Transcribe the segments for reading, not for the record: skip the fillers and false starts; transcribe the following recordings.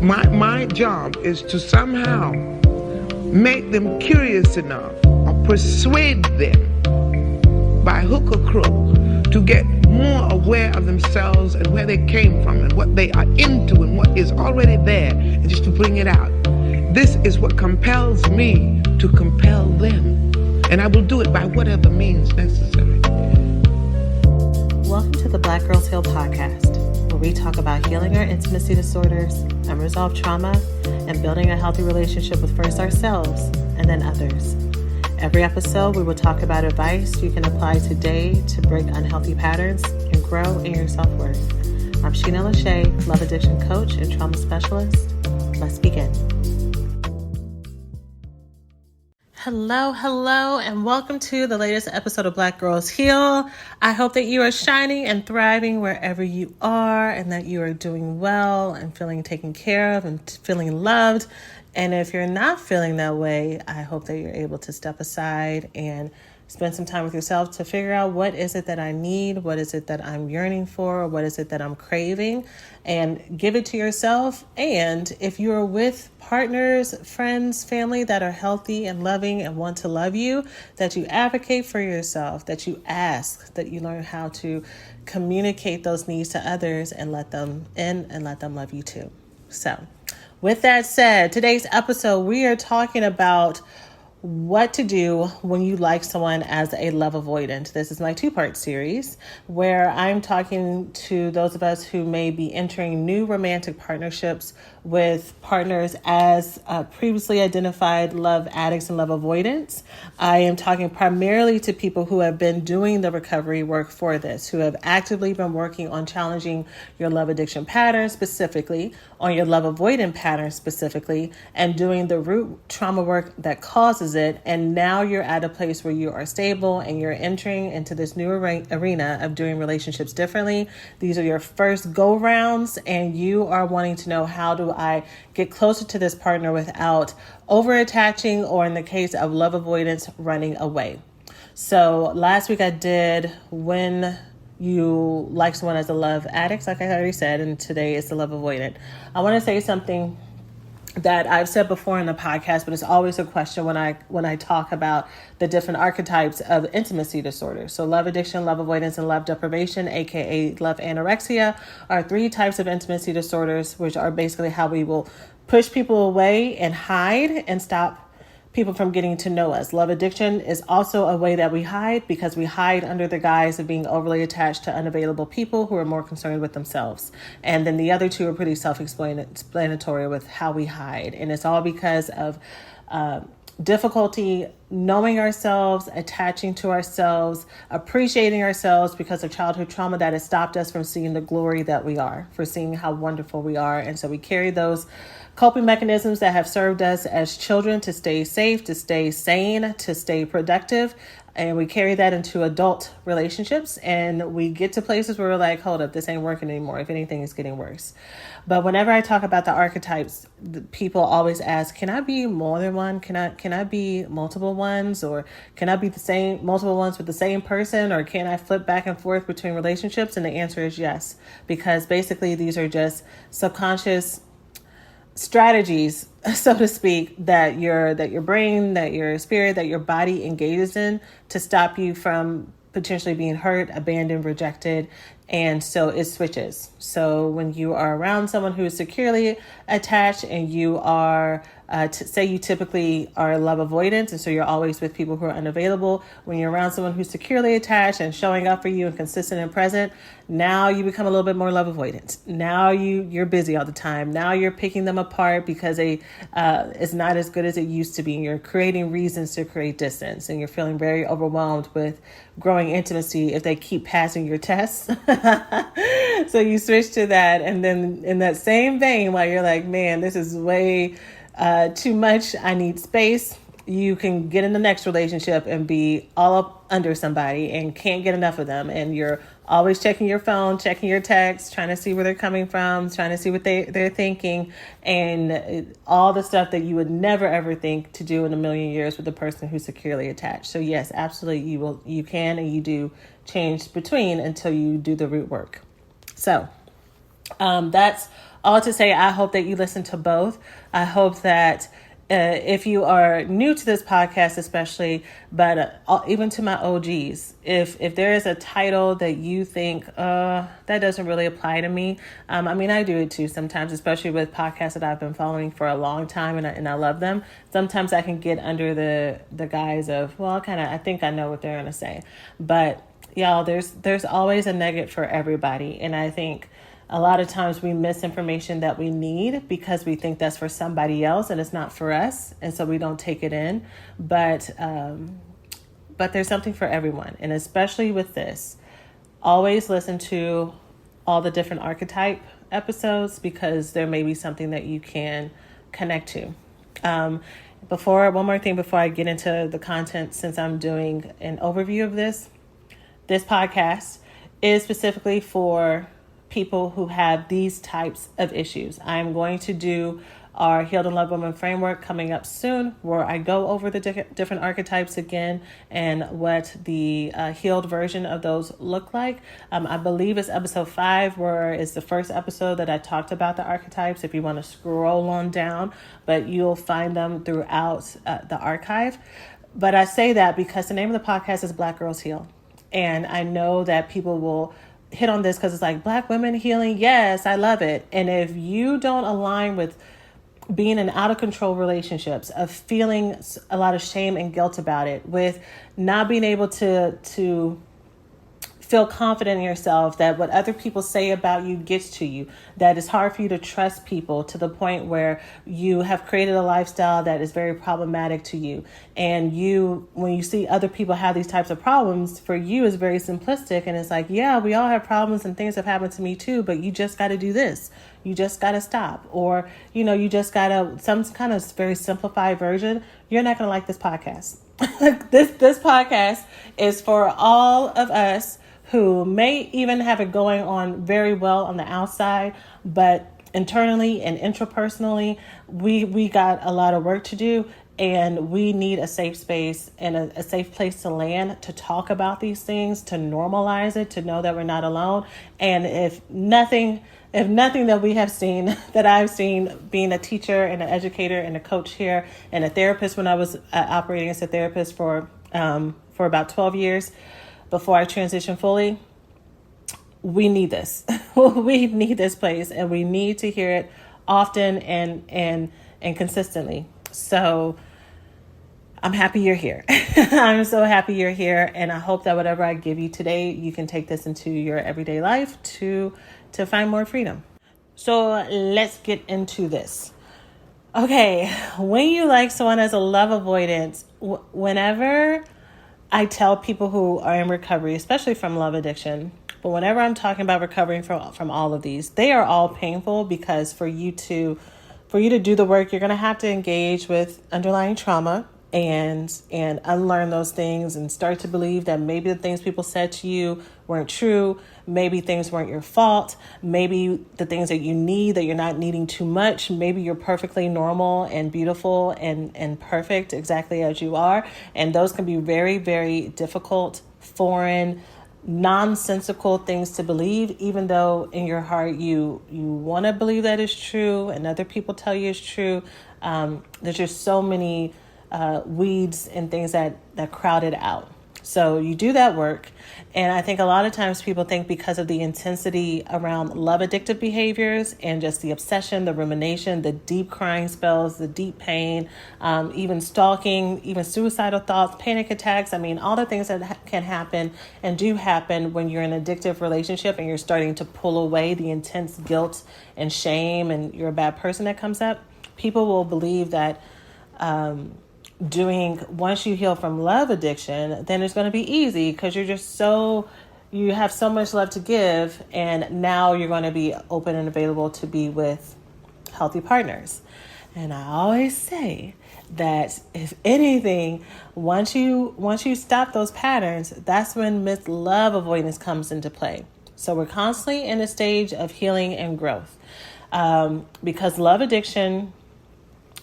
My job is to somehow make them curious enough or persuade them by hook or crook to get more aware of themselves and where they came from and what they are into and what is already there, and just to bring it out. This is what compels me to compel them, and I will do it by whatever means necessary. Welcome to the Black Girls Heal podcast, where we talk about healing our intimacy disorders, unresolved trauma, and building a healthy relationship with first ourselves and then others. Every episode, we will talk about advice you can apply today to break unhealthy patterns and grow in your self-worth. I'm Sheena Lachey, love addiction coach and trauma specialist. Let's begin. Hello, and welcome to the latest episode of Black Girls Heal. I hope that you are shining and thriving wherever you are, and that you are doing well and feeling taken care of and feeling loved. And if you're not feeling that way, I hope that you're able to step aside and spend some time with yourself to figure out what is it that I need, what is it that I'm yearning for, what is it that I'm craving, and give it to yourself. And if you're with partners, friends, family that are healthy and loving and want to love you, that you advocate for yourself, that you ask, that you learn how to communicate those needs to others and let them in and let them love you too. So with that said, today's episode, we are talking about what to do when you like someone as a love avoidant. This is my two-part series where I'm talking to those of us who may be entering new romantic partnerships with partners as previously identified love addicts and love avoidants. I am talking primarily to people who have been doing the recovery work for this, who have actively been working on challenging your love addiction patterns specifically, on your love avoidant patterns specifically, and doing the root trauma work that causes it. And now you're at a place where you are stable and you're entering into this new arena of doing relationships differently. These are your first go rounds, and you are wanting to know, how do I get closer to this partner without over attaching, or in the case of love avoidance, running away. So last week I did when you like someone as a love addict, like I already said, and today is the love avoidant. I want to say something that I've said before in the podcast, but it's always a question when I talk about the different archetypes of intimacy disorders. So love addiction, love avoidance, and love deprivation, aka love anorexia, are three types of intimacy disorders, which are basically how we will push people away and hide and stop people from getting to know us. Love addiction is also a way that we hide, because we hide under the guise of being overly attached to unavailable people who are more concerned with themselves. And then the other two are pretty self-explanatory with how we hide. And it's all because of difficulty knowing ourselves, attaching to ourselves, appreciating ourselves because of childhood trauma that has stopped us from seeing the glory that we are, for seeing how wonderful we are. And so we carry those coping mechanisms that have served us as children to stay safe, to stay sane, to stay productive. And we carry that into adult relationships, and we get to places where we're like, hold up, this ain't working anymore. If anything, it's getting worse. But whenever I talk about the archetypes, people always ask, can I be more than one? Can I be multiple ones? Or can I be multiple ones with the same person? Or can I flip back and forth between relationships? And the answer is yes, because basically these are just subconscious strategies, so to speak, that your brain, that your spirit, that your body engages in to stop you from potentially being hurt, abandoned, rejected. And so it switches. So when you are around someone who is securely attached, and you are, say you typically are love avoidant, and so you're always with people who are unavailable. When you're around someone who's securely attached and showing up for you and consistent and present, now you become a little bit more love avoidant. Now you're busy all the time. Now you're picking them apart because it's not as good as it used to be. You're creating reasons to create distance, and you're feeling very overwhelmed with growing intimacy if they keep passing your tests. So you switch to that, and then in that same vein, while you're like, man, this is way too much, I need space, you can get in the next relationship and be all up under somebody and can't get enough of them. And you're always checking your phone, checking your texts, trying to see where they're coming from, trying to see what they're thinking, and all the stuff that you would never ever think to do in a million years with a person who's securely attached. So yes, absolutely, you can and you do change between until you do the root work. So that's all to say, I hope that you listen to both. I hope that if you are new to this podcast, especially, but even to my OGs, if there is a title that you think that doesn't really apply to me, I mean, I do it too sometimes, especially with podcasts that I've been following for a long time, and I love them. Sometimes I can get under the guise of, well, I think I know what they're gonna say, but y'all, there's always a nugget for everybody, and I think a lot of times we miss information that we need because we think that's for somebody else and it's not for us. And so we don't take it in. But there's something for everyone. And especially with this, always listen to all the different archetype episodes because there may be something that you can connect to. One more thing before I get into the content, since I'm doing an overview of this podcast is specifically for people who have these types of issues. I'm going to do our Healed and Loved Woman framework coming up soon, where I go over the different archetypes again and what the healed version of those look like. I believe it's episode 5, where it's the first episode that I talked about the archetypes. If you want to scroll on down, but you'll find them throughout the archive. But I say that because the name of the podcast is Black Girls Heal. And I know that people will hit on this because it's like, Black women healing. Yes, I love it. And if you don't align with being in out of control relationships, of feeling a lot of shame and guilt about it, with not being able to feel confident in yourself, that what other people say about you gets to you, that it's hard for you to trust people to the point where you have created a lifestyle that is very problematic to you. And when you see other people have these types of problems, for you is very simplistic. And it's like, yeah, we all have problems and things have happened to me too, but you just got to do this. You just got to stop. Or, you just got to, some kind of very simplified version. You're not going to like this podcast. This podcast is for all of us who may even have it going on very well on the outside, but internally and intrapersonally, we got a lot of work to do, and we need a safe space and a safe place to land to talk about these things, to normalize it, to know that we're not alone. And if nothing that we have seen, that I've seen being a teacher and an educator and a coach here and a therapist when I was operating as a therapist for about 12 years, before I transition fully, we need this. We need this place, and we need to hear it often and consistently. So I'm happy you're here. I'm so happy you're here, and I hope that whatever I give you today, you can take this into your everyday life to find more freedom. So let's get into this. Okay, when you like someone as a love avoidance, whenever I tell people who are in recovery, especially from love addiction, but whenever I'm talking about recovering from all of these, they are all painful because for you to do the work, you're going to have to engage with underlying trauma and unlearn those things and start to believe that maybe the things people said to you weren't true. Maybe things weren't your fault. Maybe the things that you need, that you're not needing too much. Maybe you're perfectly normal and beautiful and perfect exactly as you are. And those can be very, very difficult, foreign, nonsensical things to believe, even though in your heart you want to believe that is true and other people tell you it's true. There's just so many weeds and things that crowd it out. So you do that work. And I think a lot of times people think because of the intensity around love addictive behaviors and just the obsession, the rumination, the deep crying spells, the deep pain, even stalking, even suicidal thoughts, panic attacks. I mean, all the things that can happen and do happen when you're in an addictive relationship and you're starting to pull away the intense guilt and shame and you're a bad person that comes up. People will believe that once you heal from love addiction, then it's going to be easy because you have so much love to give, and now you're going to be open and available to be with healthy partners. And I always say that if anything, once you stop those patterns, that's when love avoidance comes into play. So we're constantly in a stage of healing and growth, because love addiction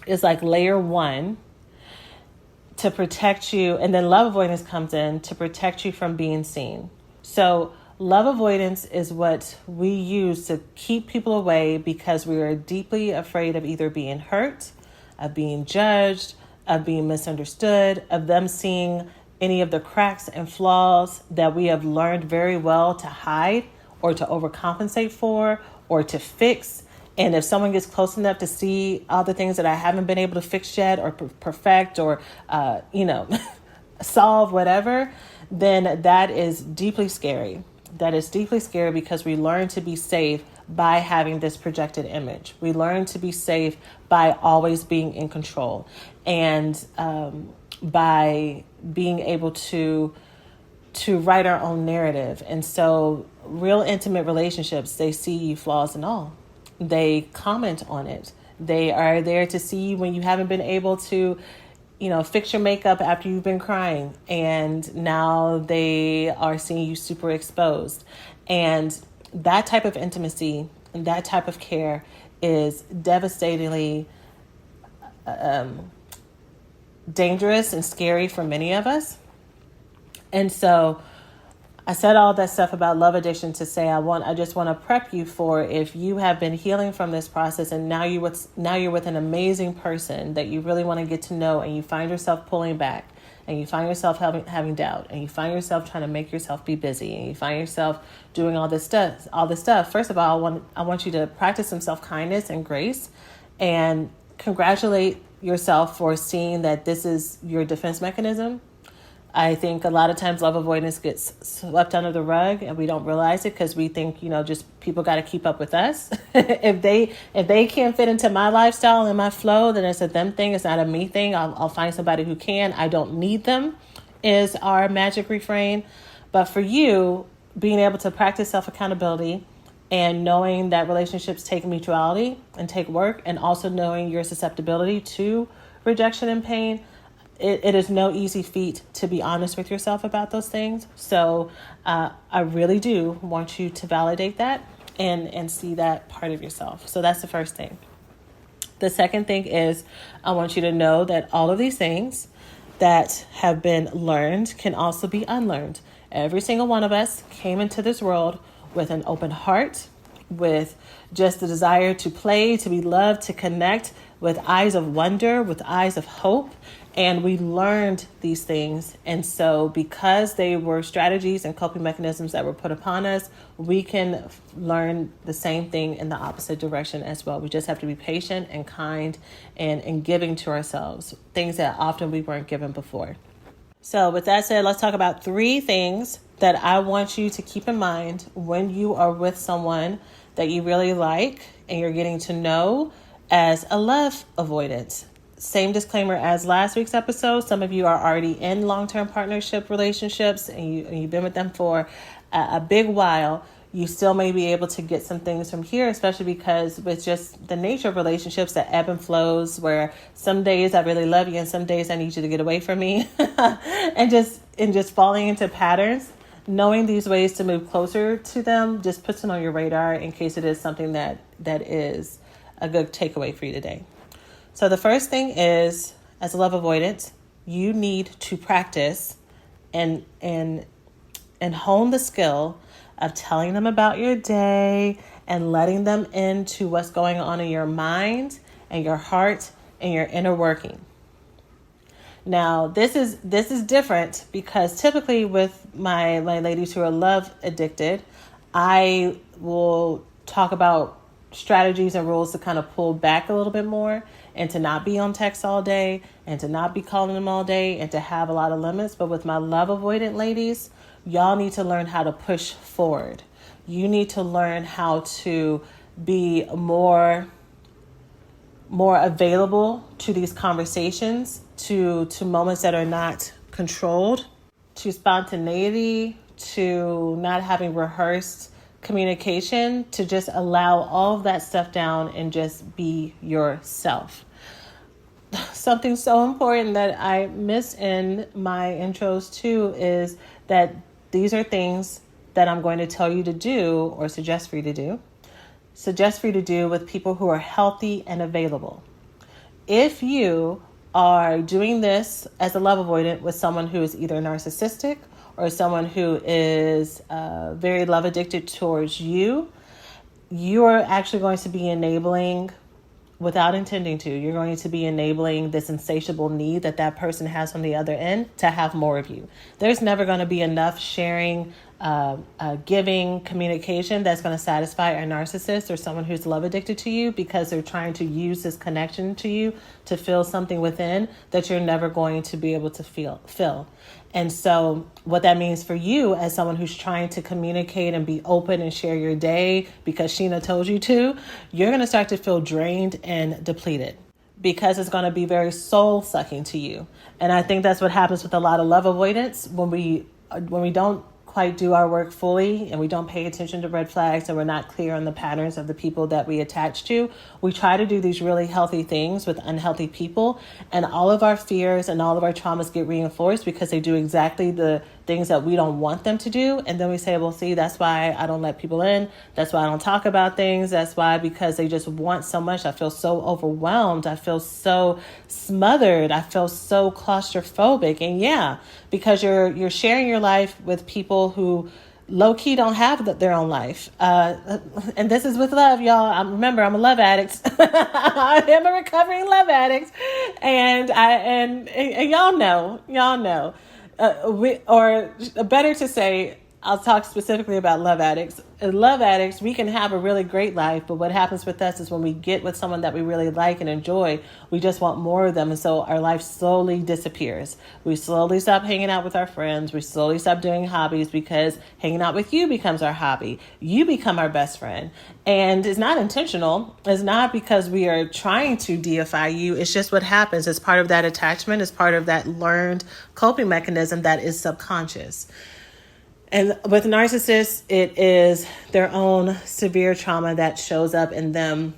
is like layer 1 to protect you, and then love avoidance comes in to protect you from being seen. So Love avoidance is what we use to keep people away because we are deeply afraid of either being hurt, of being judged, of being misunderstood, of them seeing any of the cracks and flaws that we have learned very well to hide or to overcompensate for or to fix. And if someone gets close enough to see all the things that I haven't been able to fix yet or perfect or, solve whatever, then that is deeply scary. That is deeply scary because we learn to be safe by having this projected image. We learn to be safe by always being in control and by being able to write our own narrative. And so real intimate relationships, they see flaws and all. They comment on it. They are there to see when you haven't been able to, fix your makeup after you've been crying. And now they are seeing you super exposed. And that type of intimacy and that type of care is devastatingly dangerous and scary for many of us. And so I said all that stuff about love addiction to say I just want to prep you for if you have been healing from this process and now you're with an amazing person that you really want to get to know, and you find yourself pulling back, and you find yourself having doubt, and you find yourself trying to make yourself be busy, and you find yourself doing all this stuff. First of all, I want you to practice some self-kindness and grace and congratulate yourself for seeing that this is your defense mechanism. I think a lot of times love avoidance gets swept under the rug and we don't realize it because we think, just people got to keep up with us. If they can't fit into my lifestyle and my flow, then it's a them thing. It's not a me thing. I'll find somebody who can. I don't need them is our magic refrain. But for you, being able to practice self-accountability and knowing that relationships take mutuality and take work, and also knowing your susceptibility to rejection and pain, it is no easy feat to be honest with yourself about those things. So I really do want you to validate that and see that part of yourself. So that's the first thing. The second thing is I want you to know that all of these things that have been learned can also be unlearned. Every single one of us came into this world with an open heart, with just the desire to play, to be loved, to connect, with eyes of wonder, with eyes of hope. And we learned these things. And so because they were strategies and coping mechanisms that were put upon us, we can learn the same thing in the opposite direction as well. We just have to be patient and kind and giving to ourselves, things that often we weren't given before. So with that said, let's talk about 3 things that I want you to keep in mind when you are with someone that you really like and you're getting to know as a love avoidance. Same disclaimer as last week's episode. Some of you are already in long-term partnership relationships and you've been with them for a big while. You still may be able to get some things from here, especially because with just the nature of relationships, that ebb and flows, where some days I really love you and some days I need you to get away from me and just falling into patterns. Knowing these ways to move closer to them just puts it on your radar in case it is something that is a good takeaway for you today. So the first thing is, as a love avoidant, you need to practice and hone the skill of telling them about your day and letting them into what's going on in your mind and your heart and your inner working. Now, this is different because typically with my ladies who are love addicted, I will talk about strategies and rules to kind of pull back a little bit more and to not be on text all day and to not be calling them all day and to have a lot of limits. But with my love avoidant ladies, y'all need to learn how to push forward. You need to learn how to be more available to these conversations, to moments that are not controlled, to spontaneity, to not having rehearsed communication, to just allow all of that stuff down and just be yourself. Something so important that I miss in my intros too is that these are things that I'm going to tell you to do or suggest for you to do with people who are healthy and available. If you are doing this as a love avoidant with someone who is either narcissistic or someone who is very love addicted towards you, you're actually going to be enabling, without intending to, you're going to be enabling this insatiable need that that person has on the other end to have more of you. There's never going to be enough sharing, giving, communication that's going to satisfy a narcissist or someone who's love addicted to you, because they're trying to use this connection to you to feel something within that you're never going to be able to fill. And so what that means for you as someone who's trying to communicate and be open and share your day because Sheena told you to, you're going to start to feel drained and depleted, because it's going to be very soul sucking to you. And I think that's what happens with a lot of love avoidance when we don't quite do our work fully and we don't pay attention to red flags and we're not clear on the patterns of the people that we attach to. We try to do these really healthy things with unhealthy people, and all of our fears and all of our traumas get reinforced because they do exactly the things that we don't want them to do. And then we say, well, see, that's why I don't let people in. That's why I don't talk about things. That's why, because they just want so much. I feel so overwhelmed. I feel so smothered. I feel so claustrophobic. And yeah, because you're sharing your life with people who low-key don't have their own life. And this is with love, y'all. Remember, I'm a love addict. I am a recovering love addict. And y'all know. Or better to say, I'll talk specifically about love addicts. As love addicts, we can have a really great life, but what happens with us is when we get with someone that we really like and enjoy, we just want more of them. And so our life slowly disappears. We slowly stop hanging out with our friends. We slowly stop doing hobbies because hanging out with you becomes our hobby. You become our best friend. And it's not intentional. It's not because we are trying to deify you. It's just what happens. It's part of that attachment. It's part of that learned coping mechanism that is subconscious. And with narcissists, it is their own severe trauma that shows up in them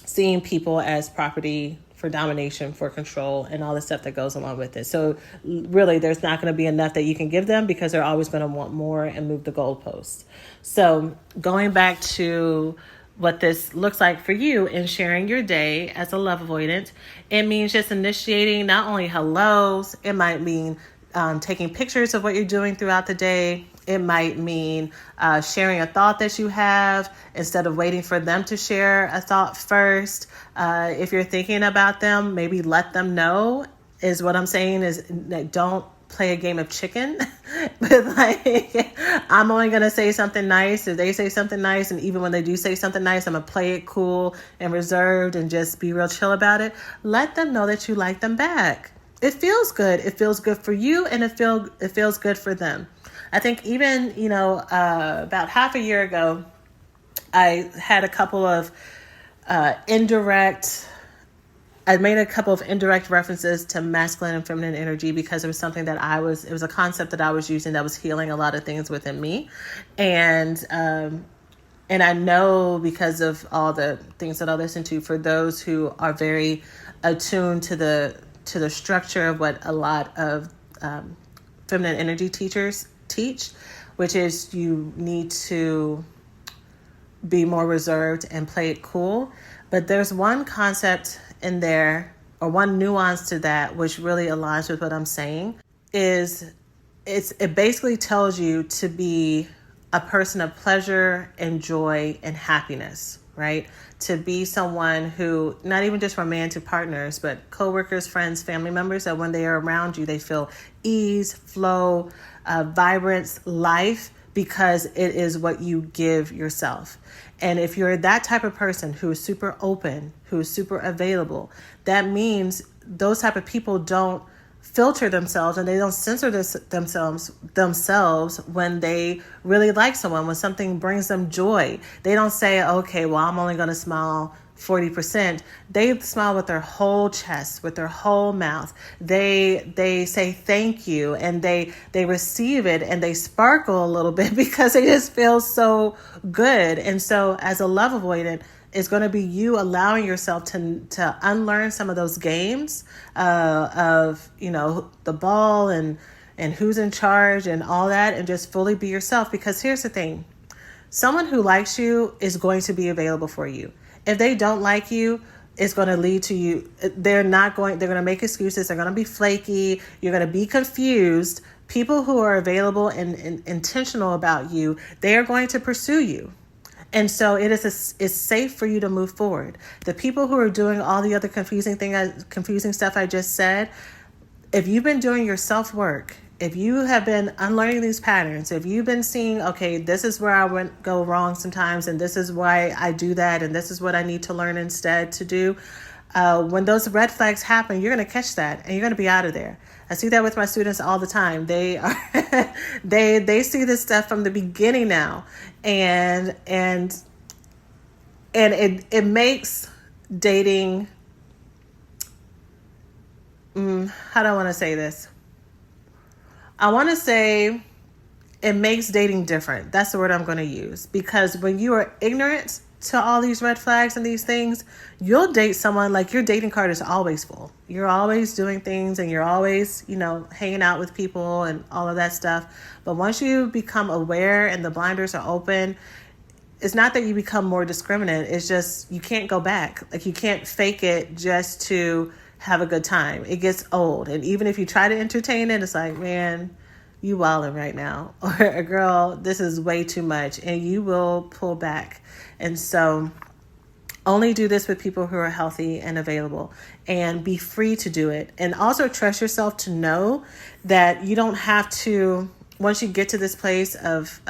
seeing people as property for domination, for control, and all the stuff that goes along with it. So really, there's not going to be enough that you can give them because they're always going to want more and move the goalposts. So going back to what this looks like for you in sharing your day as a love avoidant, it means just initiating not only hellos, it might mean taking pictures of what you're doing throughout the day. It might mean sharing a thought that you have instead of waiting for them to share a thought first. If you're thinking about them, maybe let them know, is what I'm saying, is don't play a game of chicken. But like, I'm only going to say something nice if they say something nice. And even when they do say something nice, I'm going to play it cool and reserved and just be real chill about it. Let them know that you like them back. It feels good. It feels good for you, and it feels good for them. I think even, about half a year ago, I had a couple of indirect references to masculine and feminine energy because it was something that it was a concept that I was using that was healing a lot of things within me. And I know, because of all the things that I listen to, for those who are very attuned to the structure of what a lot of feminine energy teachers teach, which is you need to be more reserved and play it cool. But there's one concept in there, or one nuance to that, which really aligns with what I'm saying, is it basically tells you to be a person of pleasure and joy and happiness, right? To be someone who, not even just romantic partners, but coworkers, friends, family members, that when they are around you, they feel ease, flow, vibrance, life, because it is what you give yourself. And if you're that type of person who is super open, who is super available, that means those type of people don't filter themselves and they don't censor themselves when they really like someone, when something brings them joy. They don't say, okay, well, I'm only going to smile 40%. They smile with their whole chest, with their whole mouth. They say thank you, and they receive it, and they sparkle a little bit because they just feel so good. And so as a love avoidant, it's going to be you allowing yourself to unlearn some of those games of, the ball and who's in charge and all that, and just fully be yourself. Because here's the thing. Someone who likes you is going to be available for you. If they don't like you, it's going to lead to you. They're going to make excuses. They're going to be flaky. You're going to be confused People who are available and intentional about you, they are going to pursue you. And so it's safe for you to move forward. The people who are doing all the other confusing stuff I just said, if you've been doing your self-work, if you have been unlearning these patterns, if you've been seeing, okay, this is where I go wrong sometimes, and this is why I do that, and this is what I need to learn instead to do, when those red flags happen, you're going to catch that and you're going to be out of there. I see that with my students all the time. They are they see this stuff from the beginning now, and it makes dating. How do I want to say this? I want to say it makes dating different. That's the word I'm going to use, because when you are ignorant to all these red flags and these things, you'll date someone like your dating card is always full. You're always doing things and you're always, hanging out with people and all of that stuff. But once you become aware and the blinders are open, it's not that you become more discriminate. It's just you can't go back. Like, you can't fake it just to have a good time. It gets old. And even if you try to entertain it, it's like, man, you wilding right now. Or, girl, this is way too much. And you will pull back. And so only do this with people who are healthy and available, and be free to do it. And also trust yourself to know that you don't have to, once you get to this place of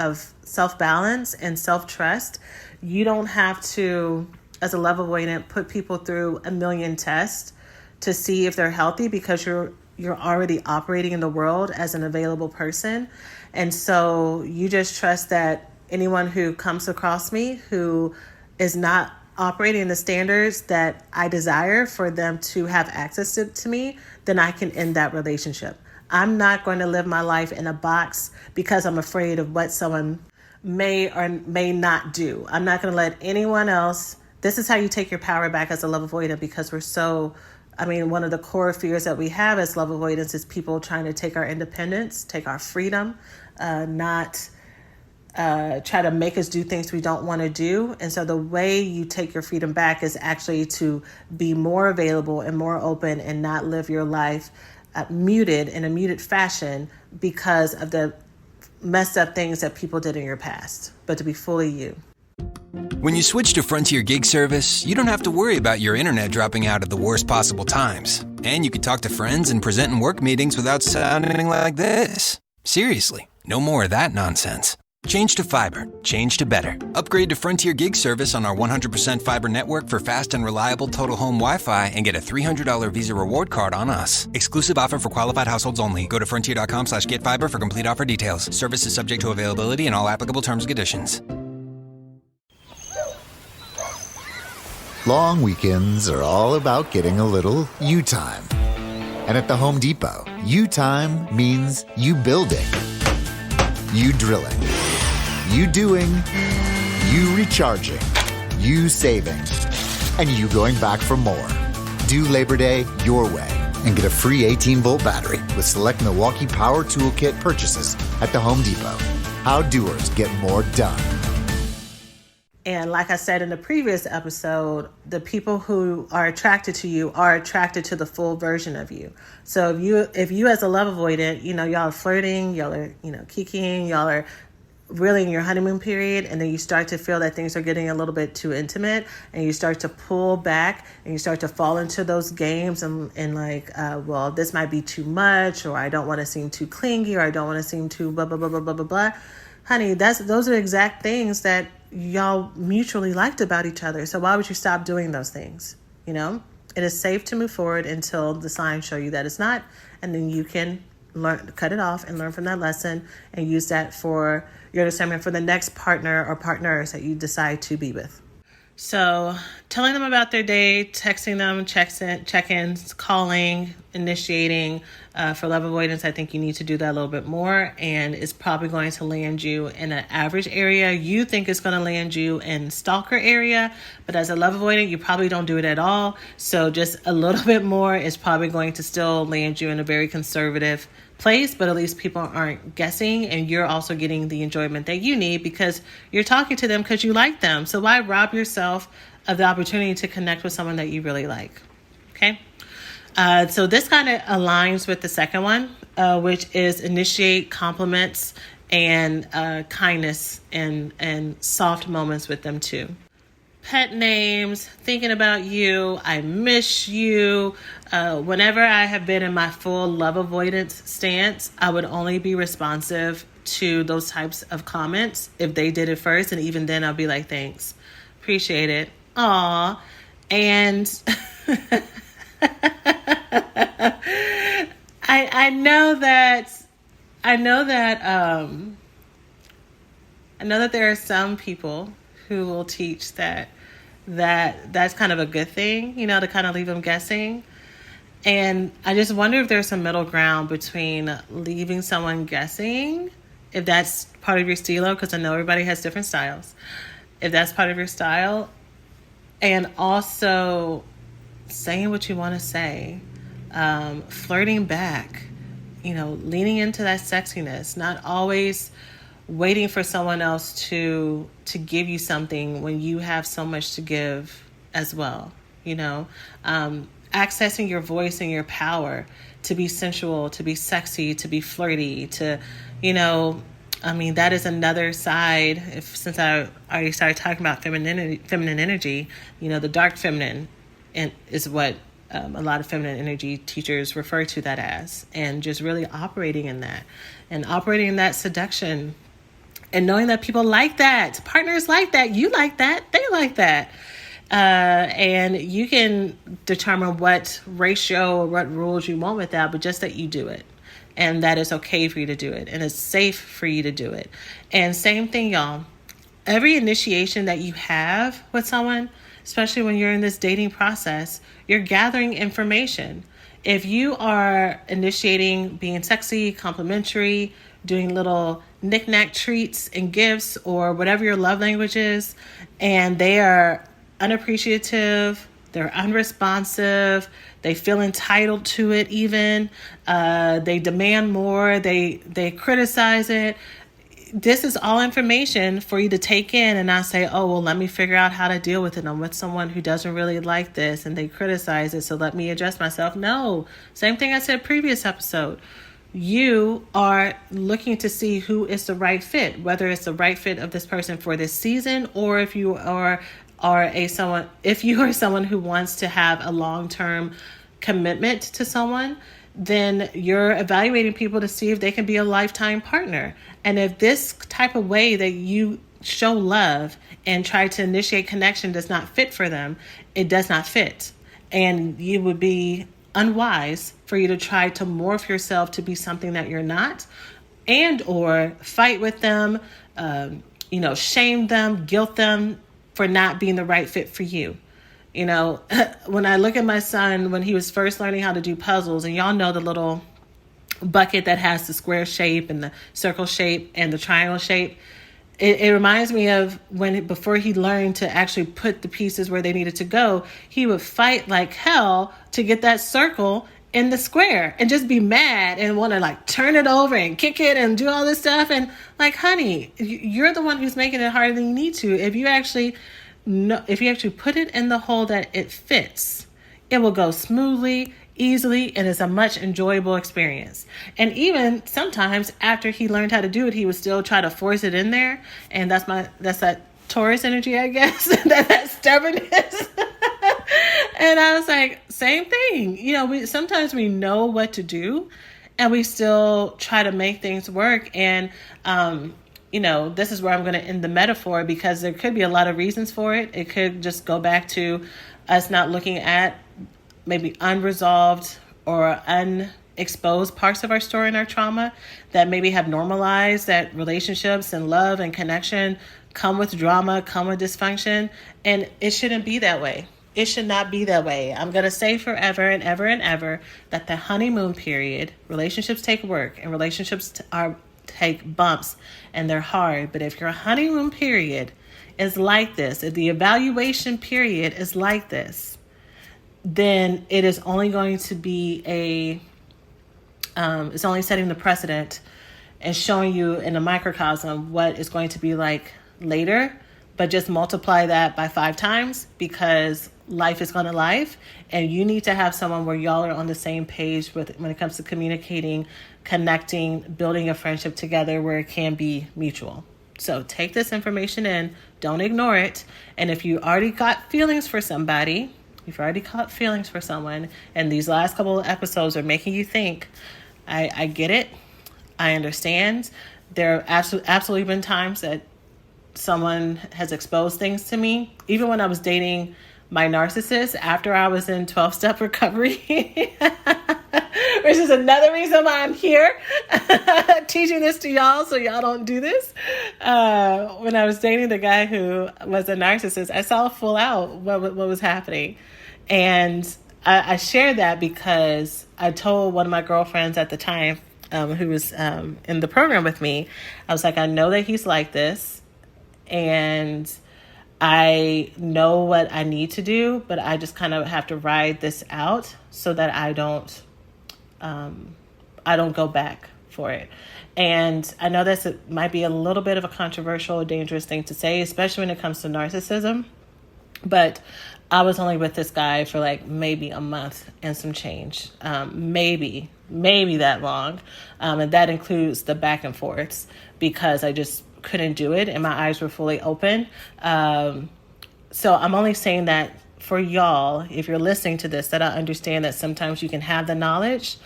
self-balance and self-trust, you don't have to, as a love avoidant, put people through a million tests to see if they're healthy, because you're already operating in the world as an available person. And so you just trust that anyone who comes across me who is not operating in the standards that I desire for them to have access to me, then I can end that relationship. I'm not going to live my life in a box because I'm afraid of what someone may or may not do. I'm not going to let anyone else. This is how you take your power back as a love avoidant, because one of the core fears that we have as love avoidance is people trying to take our independence, take our freedom, not try to make us do things we don't want to do. And so the way you take your freedom back is actually to be more available and more open, and not live your life muted in a muted fashion because of the messed up things that people did in your past, but to be fully you. When you switch to Frontier Gig Service, you don't have to worry about your internet dropping out at the worst possible times. And you can talk to friends and present in work meetings without sounding like this. Seriously, no more of that nonsense. Change to fiber. Change to better. Upgrade to Frontier Gig Service on our 100% fiber network for fast and reliable total home Wi-Fi, and get a $300 Visa reward card on us. Exclusive offer for qualified households only. Go to frontier.com/getfiber for complete offer details. Service is subject to availability and all applicable terms and conditions. Long weekends are all about getting a little you time. And at the Home Depot, you time means you building, you drilling, you doing, you recharging, you saving, and you going back for more. Do Labor Day your way and get a free 18-volt battery with select Milwaukee Power Toolkit purchases at the Home Depot. How doers get more done. And like I said in the previous episode, the people who are attracted to you are attracted to the full version of you. So if you as a love avoidant, y'all are flirting, y'all are, kikiing, y'all are really in your honeymoon period, and then you start to feel that things are getting a little bit too intimate, and you start to pull back and you start to fall into those games and well, this might be too much, or I don't want to seem too clingy, or I don't want to seem too blah, blah, blah, blah, blah, blah, blah. Honey, those are the exact things that y'all mutually liked about each other. So why would you stop doing those things? It is safe to move forward until the signs show you that it's not. And then you can cut it off and learn from that lesson and use that for your discernment for the next partner or partners that you decide to be with. So telling them about their day, texting them, check-ins, calling, initiating. For love avoidance, I think you need to do that a little bit more, and it's probably going to land you in an average area. You think it's going to land you in stalker area, but as a love avoidant, you probably don't do it at all. So just a little bit more is probably going to still land you in a very conservative place, but at least people aren't guessing, and you're also getting the enjoyment that you need because you're talking to them because you like them. So why rob yourself of the opportunity to connect with someone that you really like? Okay. So this kind of aligns with the second one, which is initiate compliments and kindness and soft moments with them too. Pet names, thinking about you, I miss you. Whenever I have been in my full love avoidance stance, I would only be responsive to those types of comments if they did it first. And even then I'll be like, thanks, appreciate it. Aw. And I know that there are some people who will teach that's kind of a good thing, to kind of leave them guessing. And I just wonder if there's some middle ground between leaving someone guessing, if that's part of your stilo, because I know everybody has different styles. If that's part of your style, and also saying what you want to say, flirting back, leaning into that sexiness, not always waiting for someone else to give you something when you have so much to give as well. Accessing your voice and your power to be sensual, to be sexy, to be flirty, that is another side. Since I already started talking about feminine energy, the dark feminine is what a lot of feminine energy teachers refer to that as, and just really operating in that seduction. And knowing that people like that, partners like that, you like that, they like that. And you can determine what ratio or what rules you want with that, but just that you do it. And that it's okay for you to do it. And it's safe for you to do it. And same thing, y'all. Every initiation that you have with someone, especially when you're in this dating process, you're gathering information. If you are initiating being sexy, complimentary, doing little knick-knack treats and gifts or whatever your love language is, and they are unappreciative, they're unresponsive, they feel entitled to it even, they demand more, they criticize it. This is all information for you to take in and not say, oh, well, let me figure out how to deal with it. I'm with someone who doesn't really like this and they criticize it, so let me adjust myself. No, same thing I said previous episode. You are looking to see who is the right fit, whether it's the right fit of this person for this season, or if you are someone who wants to have a long-term commitment to someone, then you're evaluating people to see if they can be a lifetime partner. And if this type of way that you show love and try to initiate connection does not fit for them, it does not fit. And you would be unwise for you to try to morph yourself to be something that you're not, and or fight with them, shame them, guilt them for not being the right fit for you. When I look at my son, when he was first learning how to do puzzles, and y'all know the little bucket that has the square shape and the circle shape and the triangle shape, it reminds me of before he learned to actually put the pieces where they needed to go, he would fight like hell to get that circle in the square and just be mad and want to turn it over and kick it and do all this stuff. And honey, you're the one who's making it harder than you need to. If you actually put it in the hole that it fits, it will go smoothly, easily, and it's a much enjoyable experience. And even sometimes after he learned how to do it, he would still try to force it in there. And that's that Taurus energy, I guess, that stubbornness. And I was like, same thing. Sometimes we know what to do and we still try to make things work. And, this is where I'm going to end the metaphor, because there could be a lot of reasons for it. It could just go back to us not looking at maybe unresolved or unexposed parts of our story and our trauma that maybe have normalized that relationships and love and connection come with drama, come with dysfunction. And it shouldn't be that way. It should not be that way. I'm going to say forever and ever and ever that the honeymoon period, relationships take work and relationships take bumps and they're hard. But if your honeymoon period is like this, if the evaluation period is like this, then it is only going to be it's only setting the precedent and showing you in a microcosm what it's going to be like later. But just multiply that by 5 times, because life is going to life, and you need to have someone where y'all are on the same page with when it comes to communicating, connecting, building a friendship together where it can be mutual. So take this information in, don't ignore it. And if you already got feelings for somebody, you've already caught feelings for someone, and these last couple of episodes are making you think, I get it. I understand. There have absolutely been times that someone has exposed things to me. Even when I was dating my narcissist after I was in 12-step recovery, which is another reason why I'm here teaching this to y'all so y'all don't do this. When I was dating the guy who was a narcissist, I saw full out what was happening. And I shared that because I told one of my girlfriends at the time, who was in the program with me, I was like, I know that he's like this, and I know what I need to do, but I just kind of have to ride this out so that I don't go back for it. And I know it might be a little bit of a controversial, dangerous thing to say, especially when it comes to narcissism, but I was only with this guy for like maybe a month and some change, maybe that long. And that includes the back and forths because I just couldn't do it and my eyes were fully open. So I'm only saying that for y'all, if you're listening to this, that I understand that sometimes you can have the knowledge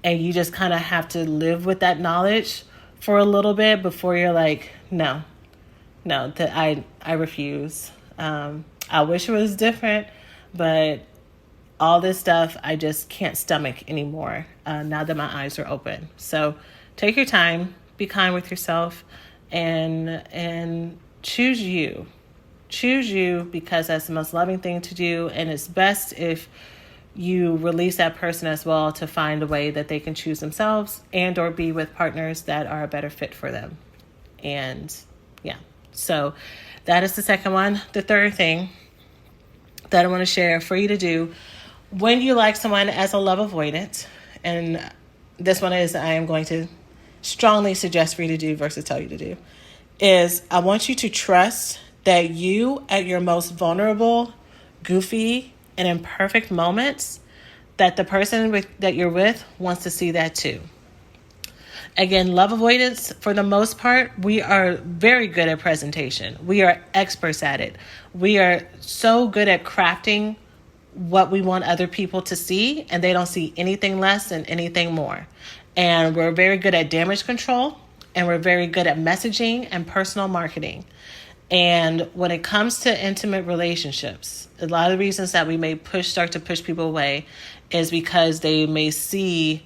and you just kind of have to live with that knowledge for a little bit before you're like, no, that I refuse. I wish it was different, but all this stuff I just can't stomach anymore now that my eyes are open. So take your time, be kind with yourself, and choose you. Choose you because that's the most loving thing to do, and it's best if you release that person as well to find a way that they can choose themselves and or be with partners that are a better fit for them. And yeah, so that is the second one. The third thing that I want to share for you to do when you like someone as a love avoidant, and this one is I am going to strongly suggest for you to do versus tell you to do, is I want you to trust that you at your most vulnerable, goofy, and imperfect moments, that the person that you're with wants to see that too. Again, love avoidance, for the most part, we are very good at presentation. We are experts at it. We are so good at crafting what we want other people to see, and they don't see anything less and anything more. And we're very good at damage control, and we're very good at messaging and personal marketing. And when it comes to intimate relationships, a lot of the reasons that we may start to push people away is because they may see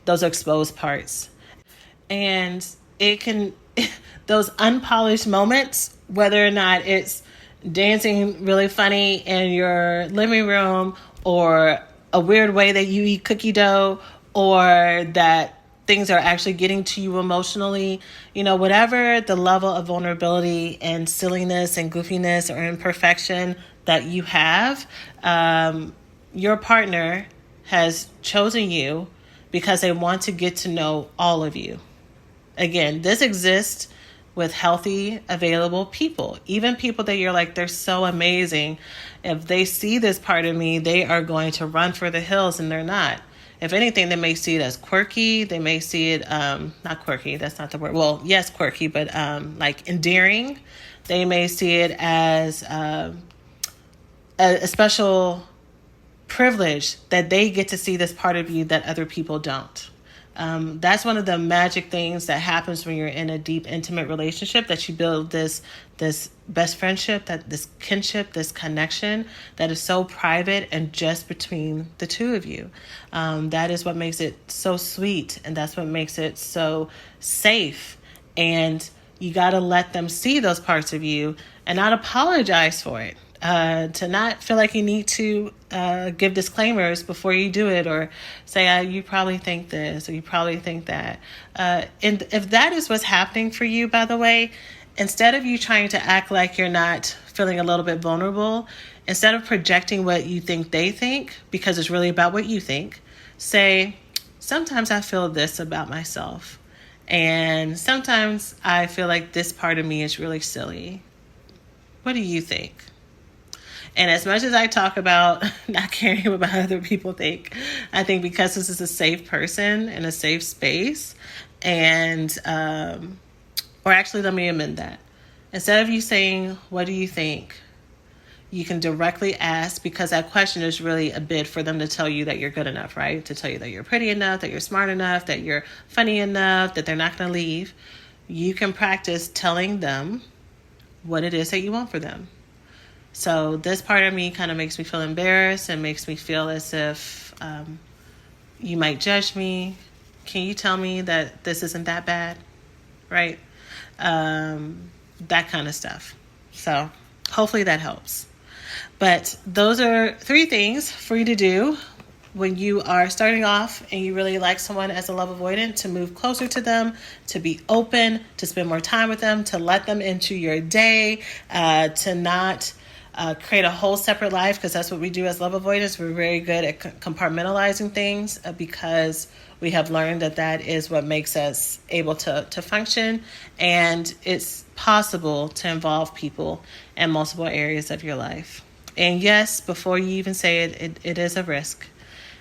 those exposed parts. And it can, those unpolished moments, whether or not it's dancing really funny in your living room, or a weird way that you eat cookie dough, or that things are actually getting to you emotionally, whatever the level of vulnerability and silliness and goofiness or imperfection that you have, your partner has chosen you because they want to get to know all of you. Again, this exists with healthy, available people, even people that you're like, they're so amazing. If they see this part of me, they are going to run for the hills, and they're not. If anything, they may see it as quirky. They may see it, not quirky, that's not the word. Well, yes, quirky, but like endearing. They may see it as a special privilege that they get to see this part of you that other people don't. That's one of the magic things that happens when you're in a deep, intimate relationship, that you build this best friendship, this kinship, this connection that is so private and just between the two of you. That is what makes it so sweet, and that's what makes it so safe. And you got to let them see those parts of you and not apologize for it. To not feel like you need to give disclaimers before you do it, or say, you probably think this, or you probably think that. And if that is what's happening for you, by the way, instead of you trying to act like you're not feeling a little bit vulnerable, instead of projecting what you think they think, because it's really about what you think, say, sometimes I feel this about myself, and sometimes I feel like this part of me is really silly. What do you think? And as much as I talk about not caring about what other people think, I think because this is a safe person and a safe space, and, or actually, let me amend that. Instead of you saying, what do you think? You can directly ask, because that question is really a bid for them to tell you that you're good enough, right? To tell you that you're pretty enough, that you're smart enough, that you're funny enough, that they're not going to leave. You can practice telling them what it is that you want for them. So this part of me kind of makes me feel embarrassed and makes me feel as if you might judge me. Can you tell me that this isn't that bad? Right? That kind of stuff. So hopefully that helps. But those are 3 things for you to do when you are starting off and you really like someone as a love avoidant: to move closer to them, to be open, to spend more time with them, to let them into your day, to not create a whole separate life, because that's what we do as love avoidants. We're very good at compartmentalizing things because we have learned that that is what makes us able to function. And it's possible to involve people in multiple areas of your life. And yes, before you even say it, it is a risk.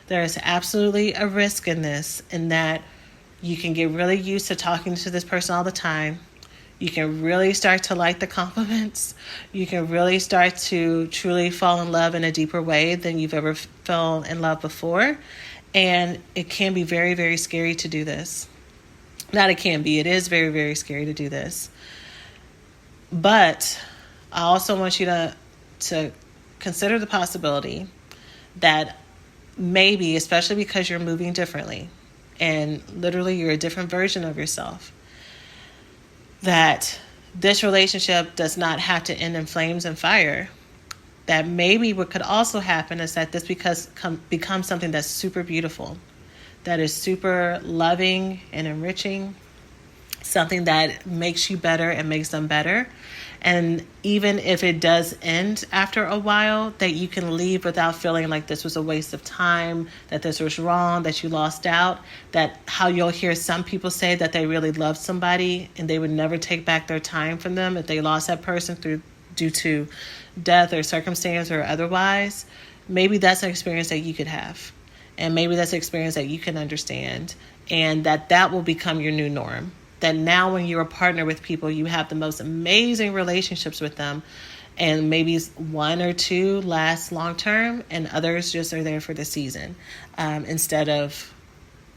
There is absolutely a risk in this, in that you can get really used to talking to this person all the time. You can really start to like the compliments. You can really start to truly fall in love in a deeper way than you've ever fell in love before. And it can be very, very scary to do this. Not it can be, it is very, very scary to do this. But I also want you to consider the possibility that maybe, especially because you're moving differently and literally you're a different version of yourself, that this relationship does not have to end in flames and fire. That maybe what could also happen is that this becomes something that's super beautiful, that is super loving and enriching, something that makes you better and makes them better. And even if it does end after a while, that you can leave without feeling like this was a waste of time, that this was wrong, that you lost out. That how you'll hear some people say that they really loved somebody and they would never take back their time from them if they lost that person due to death or circumstance or otherwise. Maybe that's an experience that you could have. And maybe that's an experience that you can understand, and that will become your new norm. That now when you're a partner with people, you have the most amazing relationships with them, and maybe 1 or 2 last long term and others just are there for the season, instead of,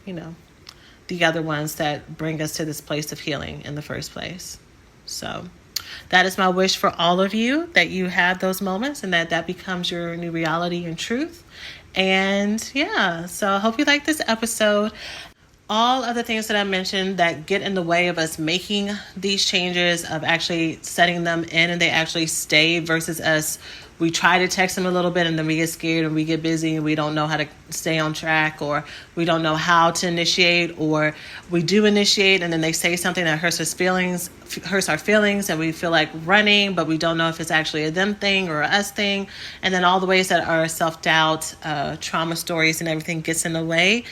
the other ones that bring us to this place of healing in the first place. So that is my wish for all of you, that you have those moments and that becomes your new reality and truth. And yeah, so I hope you like this episode. All of the things that I mentioned that get in the way of us making these changes, of actually setting them in and they actually stay, versus us, we try to text them a little bit and then we get scared and we get busy and we don't know how to stay on track, or we don't know how to initiate, or we do initiate and then they say something that hurts our feelings and we feel like running, but we don't know if it's actually a them thing or a us thing. And then all the ways that our self-doubt, trauma stories and everything gets in the way.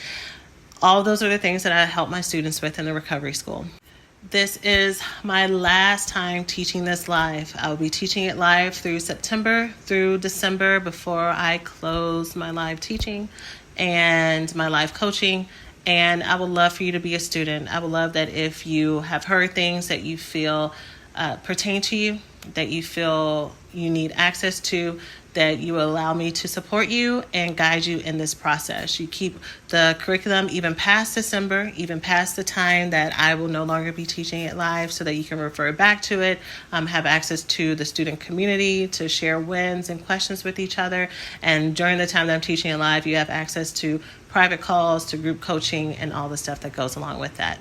All those are the things that I help my students with in the recovery school. This is my last time teaching this live. I will be teaching it live through September through December before I close my live teaching and my live coaching. And I would love for you to be a student. I would love that if you have heard things that you feel pertain to you, that you feel you need access to, that you allow me to support you and guide you in this process. You keep the curriculum even past December, even past the time that I will no longer be teaching it live, so that you can refer back to it, have access to the student community to share wins and questions with each other. And during the time that I'm teaching it live, you have access to private calls, to group coaching, and all the stuff that goes along with that.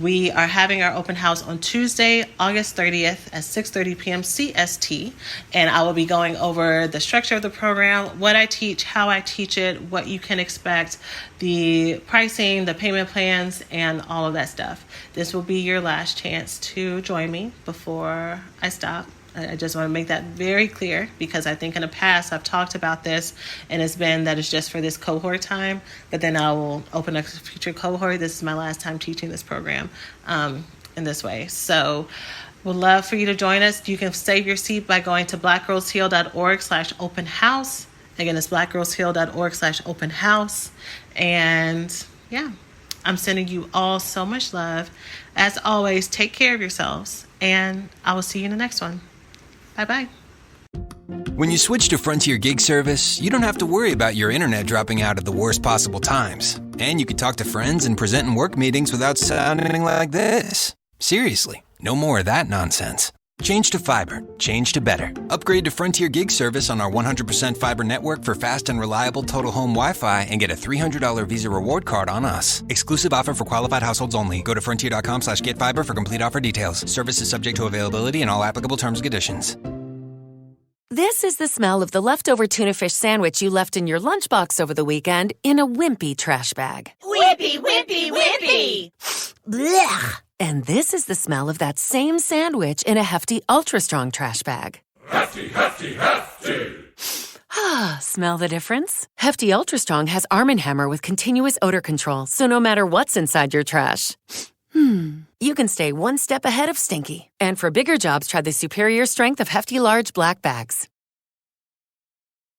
We are having our open house on Tuesday, August 30th at 6:30 p.m. CST, and I will be going over the structure of the program, what I teach, how I teach it, what you can expect, the pricing, the payment plans, and all of that stuff. This will be your last chance to join me before I stop. I just want to make that very clear, because I think in the past I've talked about this and it's been that it's just for this cohort time, but then I will open a future cohort. This is my last time teaching this program in this way. So Would love for you to join us. You can save your seat by going to blackgirlsheal.org/open house. Again, it's blackgirlsheal.org/open house. And yeah, I'm sending you all so much love. As always, take care of yourselves, and I will see you in the next one. Bye-bye. When you switch to Frontier Gig Service, you don't have to worry about your internet dropping out at the worst possible times. And you can talk to friends and present in work meetings without sounding like this. Seriously, no more of that nonsense. Change to fiber. Change to better. Upgrade to Frontier Gig Service on our 100% fiber network for fast and reliable total home Wi-Fi and get a $300 Visa reward card on us. Exclusive offer for qualified households only. Go to frontier.com/getfiber for complete offer details. Service is subject to availability and all applicable terms and conditions. This is the smell of the leftover tuna fish sandwich you left in your lunchbox over the weekend in a wimpy trash bag. Wimpy, wimpy, wimpy! Blech! And this is the smell of that same sandwich in a hefty, ultra-strong trash bag. Hefty, hefty, hefty! Ah, smell the difference? Hefty Ultra Strong has Arm & Hammer with continuous odor control, so no matter what's inside your trash, you can stay one step ahead of stinky. And for bigger jobs, try the superior strength of Hefty Large Black Bags.